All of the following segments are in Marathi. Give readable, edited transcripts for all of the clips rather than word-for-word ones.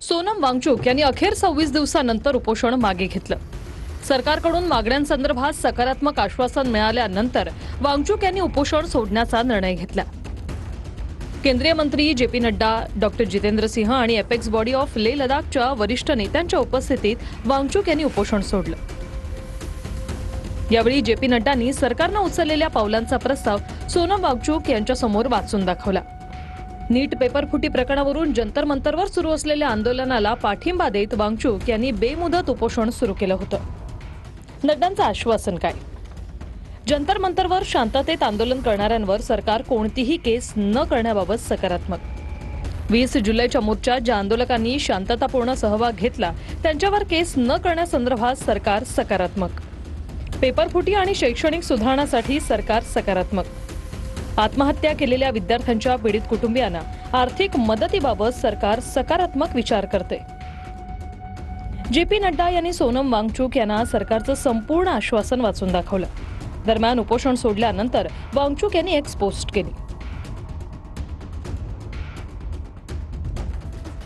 सोनम वांगचुक यांनी अखेर 26 दिवसांनंतर उपोषण मागे घेतलं। सरकारकडून मागण्यांसंदर्भात सकारात्मक आश्वासन मिळाल्यानंतर वांगचुक यांनी उपोषण सोडण्याचा निर्णय घेतला। केंद्रीय मंत्री जे.पी. नड्डा, डॉक्टर जितेंद्र सिंह आणि एपेक्स बॉडी ऑफ लेह लडाखच्या वरिष्ठ नेत्यांच्या उपस्थितीत वांगचुक यांनी उपोषण सोडलं। यावेळी जे.पी. नड्डांनी सरकारनं उचललेल्या पावलांचा प्रस्ताव सोनम वांगचुक यांच्यासमोर वाचून दाखवला। नीट पेपर फुटी प्रकरणावरून जंतर मंतरवर सुरू असलेल्या आंदोलनाला पाठिंबा देत वांगचुक यांनी बेमुदत उपोषण सुरू केलं होतं। नड्डांचं आश्वासन काय? जंतर मंतरवर शांततेत आंदोलन करणाऱ्यांवर सरकार कोणतीही केस न करण्याबाबत सकारात्मक। 20 जुलैच्या मोर्चात ज्या आंदोलकांनी शांततापूर्ण सहभाग घेतला त्यांच्यावर केस न करण्यासंदर्भात सरकार सकारात्मक। पेपर फुटी आणि शैक्षणिक सुधारणासाठी सरकार सकारात्मक। आत्महत्या केलेल्या विद्यार्थ्यांच्या पीडित कुटुंबियांना आर्थिक मदतीबाबत सरकार सकारात्मक विचार करते। जे.पी. नड्डा यांनी सोनम वांगचुक यांना सरकारचं संपूर्ण आश्वासन वाचून दाखवलं। दरम्यान उपोषण सोडल्यानंतर वांगचुक यांनी एक्स पोस्ट केली।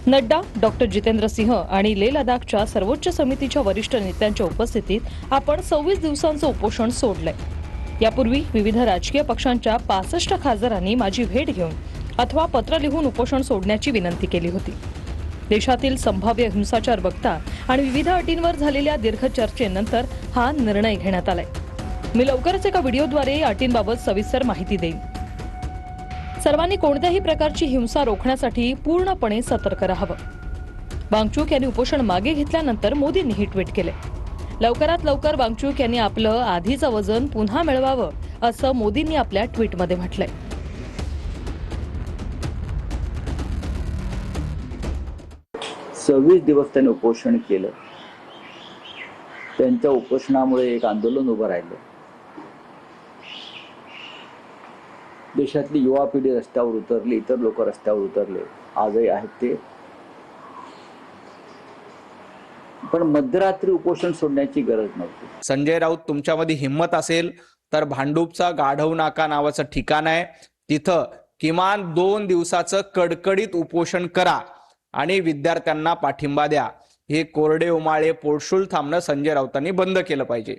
नड्डा, डॉक्टर जितेंद्र सिंह आणि लेह लडाखच्या सर्वोच्च समितीच्या वरिष्ठ नेत्यांच्या उपस्थितीत आपण 26 दिवसांचं उपोषण सोडलंय। यापूर्वी विविध राजकीय पक्षांच्या 65 खासदारांनी माझी भेट घेऊन अथवा पत्र लिहून उपोषण सोडण्याची विनंती केली होती। देशातील संभाव्य हिंसाचार बघता आणि विविध अटींवर झालेल्या दीर्घ चर्चेनंतर हा निर्णय घेण्यात आलाय। मी लवकरच एका व्हिडिओद्वारे या अटींबाबत सविस्तर माहिती देईन। सर्वांनी कोणत्याही प्रकारची हिंसा रोखण्यासाठी पूर्णपणे सतर्क राहावं। वांगचुक यांनी उपोषण मागे घेतल्यानंतर मोदींनी हे ट्विट केले। लवकरात लवकर वांगचुक यांनी आपलं आधीचं वजन पुन्हा मिळवावं असं मोदींनी आपल्या ट्विटमध्ये म्हटलंय। 26 दिवस त्यांनी उपोषण केलं। त्यांच्या उपोषणामुळे एक आंदोलन उभं राहिलं। देशातली युवा पिढी रस्त्यावर उतरली, इतर लोक रस्त्यावर उतरले, आजही आहेत ते। पण मध्यरात्री उपोषण सोडण्याची गरज नव्हती। संजय राऊत, तुमच्यामध्ये हिम्मत असेल तर भांडूपचा गाढव नाका नावाचं ठिकाण आहे, तिथं किमान 2 दिवसाचं कडकडीत उपोषण करा आणि विद्यार्थ्यांना पाठिंबा द्या। हे कोरडे उमाळे पोळशुल थांबणं संजय राऊतांनी बंद केलं पाहिजे।